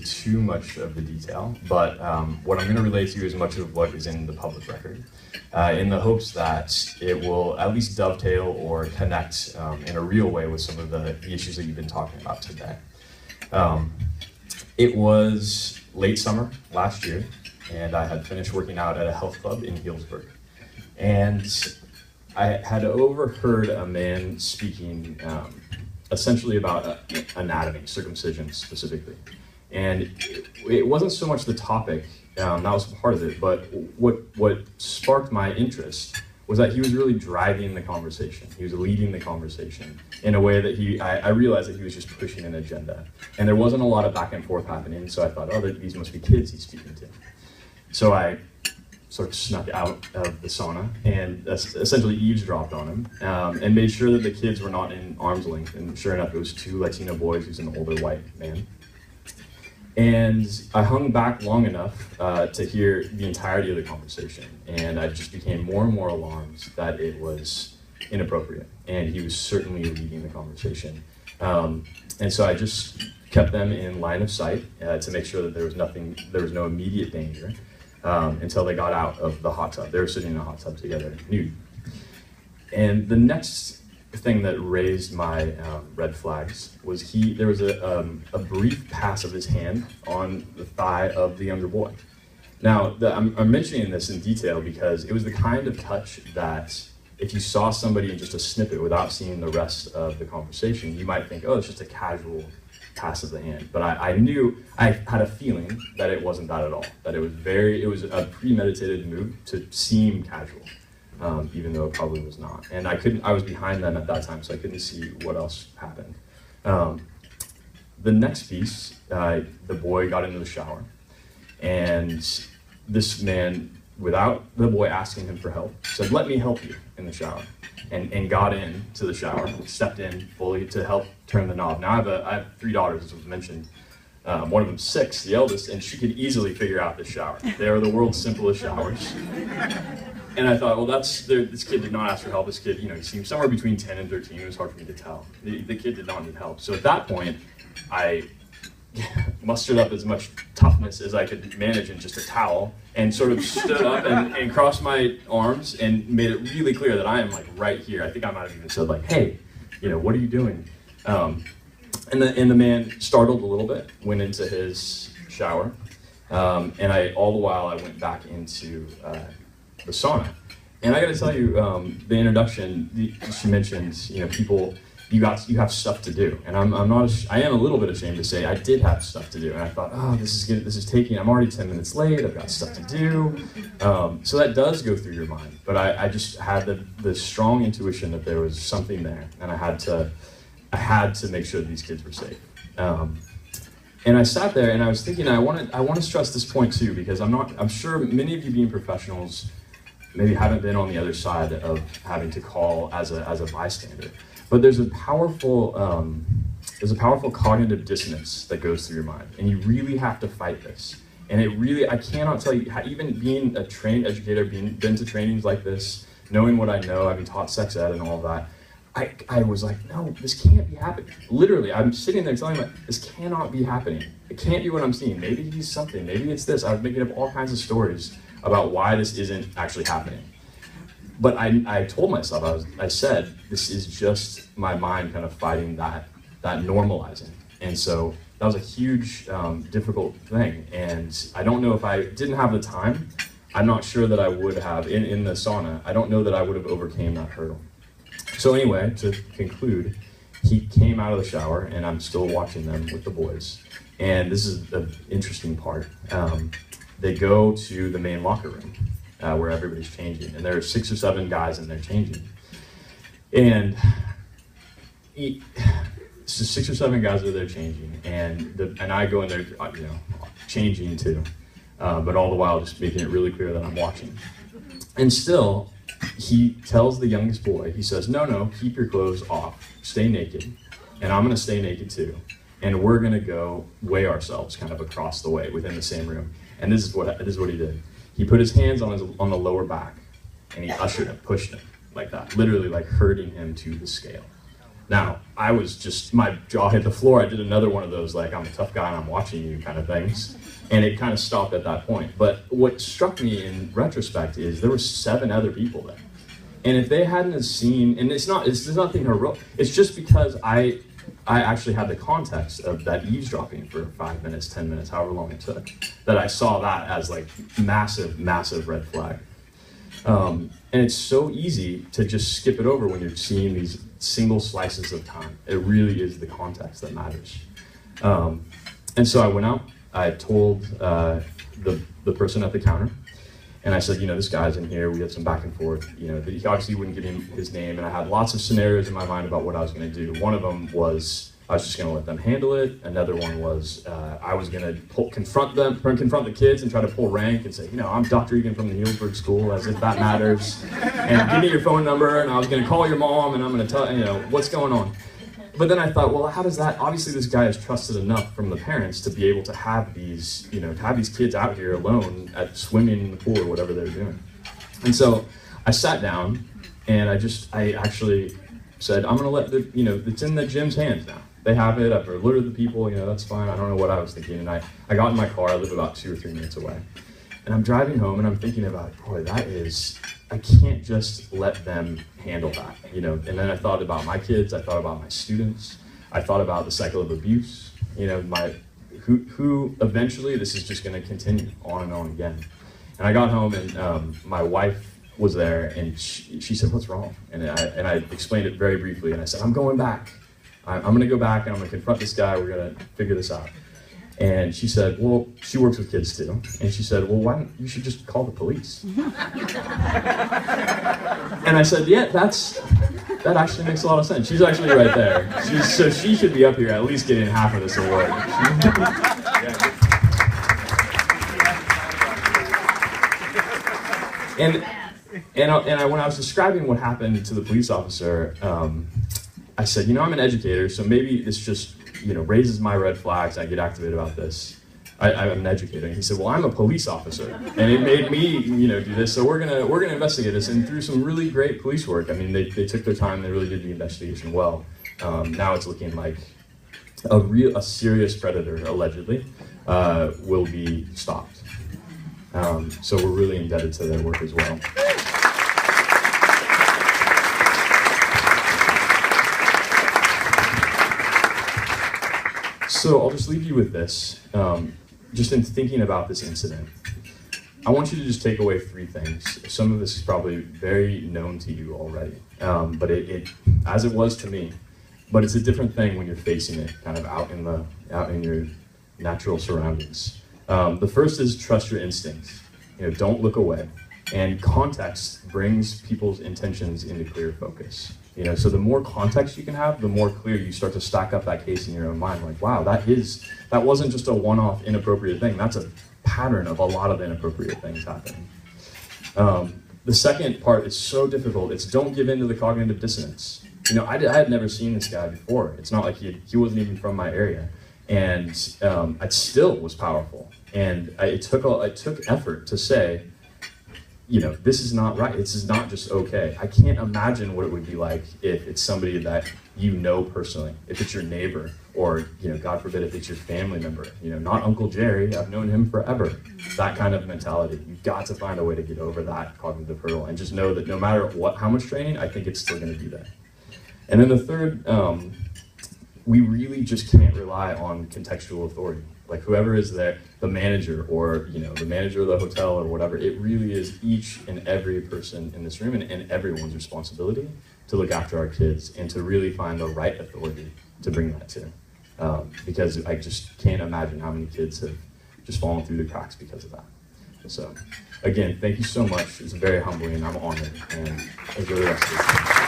too much of the detail, but what I'm going to relay to you is much of what is in the public record, in the hopes that it will at least dovetail or connect in a real way with some of the issues that you've been talking about today. It was late summer last year, and I had finished working out at a health club in Healdsburg. And I had overheard a man speaking essentially about anatomy, circumcision specifically. And it wasn't so much the topic, that was part of it, but what sparked my interest was that he was really driving the conversation. He was leading the conversation in a way that I realized that he was just pushing an agenda. And there wasn't a lot of back and forth happening, so I thought, oh, these must be kids he's speaking to. So I sort of snuck out of the sauna and essentially eavesdropped on him and made sure that the kids were not in arm's length. And sure enough, it was two Latino boys who's an older white man. And I hung back long enough to hear the entirety of the conversation. And I just became more and more alarmed that it was inappropriate. And he was certainly leading the conversation. And so I just kept them in line of sight to make sure that there was no immediate danger. Until they got out of the hot tub. They were sitting in a hot tub together, nude. And the next thing that raised my red flags was there was a brief pass of his hand on the thigh of the younger boy. Now, I'm mentioning this in detail because it was the kind of touch that if you saw somebody in just a snippet without seeing the rest of the conversation, you might think, oh, it's just a casual pass of the hand. But I had a feeling that it wasn't that at all, that it was a premeditated move to seem casual, even though it probably was not. And I was behind them at that time, so I couldn't see what else happened. The next piece, the boy got into the shower, and this man, without the boy asking him for help, said, "Let me help you," in the shower, and got into the shower, stepped in fully to help turn the knob. Now I have 3 daughters, as was mentioned. One of them's 6, the eldest, and she could easily figure out this shower. They are the world's simplest showers. And I thought, well, this kid did not ask for help. This kid, he seemed somewhere between 10 and 13. It was hard for me to tell. The kid did not need help. So at that point, I mustered up as much toughness as I could manage in just a towel and sort of stood up and crossed my arms and made it really clear that I am right here. I think I might have even said hey, what are you doing? And the man, startled a little bit, went into his shower. And all the while I went back into the sauna. And I gotta tell you, the introduction, she mentioned, people, you have stuff to do. And I am a little bit ashamed to say I did have stuff to do. And I thought, oh, this is taking, I'm already 10 minutes late, I've got stuff to do. So that does go through your mind. But I just had the strong intuition that there was something there. And I had to make sure that these kids were safe. And I sat there and I was thinking, I want to stress this point too, because I'm sure many of you being professionals maybe haven't been on the other side of having to call as a bystander. But there's a powerful cognitive dissonance that goes through your mind, and you really have to fight this. And I cannot tell you, even being a trained educator, been to trainings like this, knowing what I know, having taught sex ed and all that, I was like, no, this can't be happening. Literally, I'm sitting there telling myself, this cannot be happening. It can't be what I'm seeing. Maybe he's something, maybe it's this. I was making up all kinds of stories about why this isn't actually happening. But I told myself, I said, this is just my mind kind of fighting that normalizing. And so that was a huge, difficult thing. And I don't know if I didn't have the time, I'm not sure that I would have, in the sauna, I don't know that I would have overcame that hurdle. So anyway, to conclude, he came out of the shower, and I'm still watching them with the boys. And this is the interesting part. They go to the main locker room where everybody's changing, and there are 6 or 7 guys in there changing. And so 6 or 7 guys are there changing, and I go in there, changing too, but all the while just making it really clear that I'm watching. And still, he tells the youngest boy, he says, no, keep your clothes off, stay naked, and I'm gonna stay naked too, and we're gonna go weigh ourselves kind of across the way within the same room. And this is what he did. He put his hands on the lower back, and he pushed him like that, literally herding him to the scale. Now, I was just, my jaw hit the floor. I did another one of those, like, I'm a tough guy and I'm watching you kind of things. And it kind of stopped at that point. But what struck me in retrospect is there were 7 other people there. And if they hadn't have seen, and it's nothing heroic, it's just because I actually had the context of that eavesdropping for 5 minutes, 10 minutes, however long it took, that I saw that as like massive, massive red flag. And it's so easy to just skip it over when you're seeing these single slices of time. It really is the context that matters. And so I went out, I told the person at the counter, and I said, you know, this guy's in here, we had some back and forth, you know, he obviously wouldn't give him his name, and I had lots of scenarios in my mind about what I was gonna do. One of them was, I was just gonna let them handle it. Another one was, I was gonna confront the kids and try to pull rank and say, you know, I'm Dr. Egan from the Healdsburg School, as if that matters, and give me your phone number, and I was gonna call your mom, and I'm gonna tell, you know, what's going on. But then I thought, well, how does that, obviously this guy is trusted enough from the parents to be able to have these, you know, to have these kids out here alone at swimming in the pool or whatever they're doing. And so I sat down and I actually said, I'm gonna let the, you know, it's in the gym's hands now. They have it, I've alerted the people, you know, that's fine. I don't know what I was thinking. And I got in my car, I live about 2 or 3 minutes away. And I'm driving home and I'm thinking about, boy, that is, I can't just let them handle that, you know. And then I thought about my kids, I thought about my students, I thought about the cycle of abuse, you know, who eventually this is just gonna continue on and on again. And I got home and my wife was there and she said, what's wrong? And I explained it very briefly and I said, I'm going back. I'm gonna go back and I'm gonna confront this guy, we're gonna figure this out. And she said, well, she works with kids too. And she said, well, why don't you should just call the police? And I said, yeah, that actually makes a lot of sense. She's actually right there. So she should be up here at least getting half of this award. And when I was describing what happened to the police officer, I said, you know, I'm an educator, so maybe this just, you know, raises my red flags, I get activated about this. I'm an educator. And he said, well, I'm a police officer, and it made me, you know, do this, so we're gonna investigate this. And through some really great police work, I mean, they took their time, they really did the investigation well. Now it's looking like a serious predator, allegedly, will be stopped. So we're really indebted to their work as well. So I'll just leave you with this. Just in thinking about this incident, I want you to just take away 3 things. Some of this is probably very known to you already, but as it was to me, but it's a different thing when you're facing it kind of out in your natural surroundings. The first is trust your instincts. You know, don't look away. And context brings people's intentions into clear focus. You know, so the more context you can have, the more clear you start to stack up that case in your own mind. Like, wow, that wasn't just a one-off inappropriate thing. That's a pattern of a lot of inappropriate things happening. The second part is so difficult. It's don't give in to the cognitive dissonance. You know, I had never seen this guy before. It's not like he wasn't even from my area. And it still was powerful. And it took effort to say, you know, this is not right. This is not just okay. I can't imagine what it would be like if it's somebody that you know personally, if it's your neighbor, or, you know, God forbid, if it's your family member. You know, not Uncle Jerry, I've known him forever. That kind of mentality. You've got to find a way to get over that cognitive hurdle and just know that no matter how much training, I think it's still going to be there. And then the third, we really just can't rely on contextual authority. Like whoever is there, the manager, or, you know, the manager of the hotel or whatever, it really is each and every person in this room and everyone's responsibility to look after our kids and to really find the right authority to bring that to. Because I just can't imagine how many kids have just fallen through the cracks because of that. So again, thank you so much. It's very humbling and I'm honored, and enjoy the rest of the day.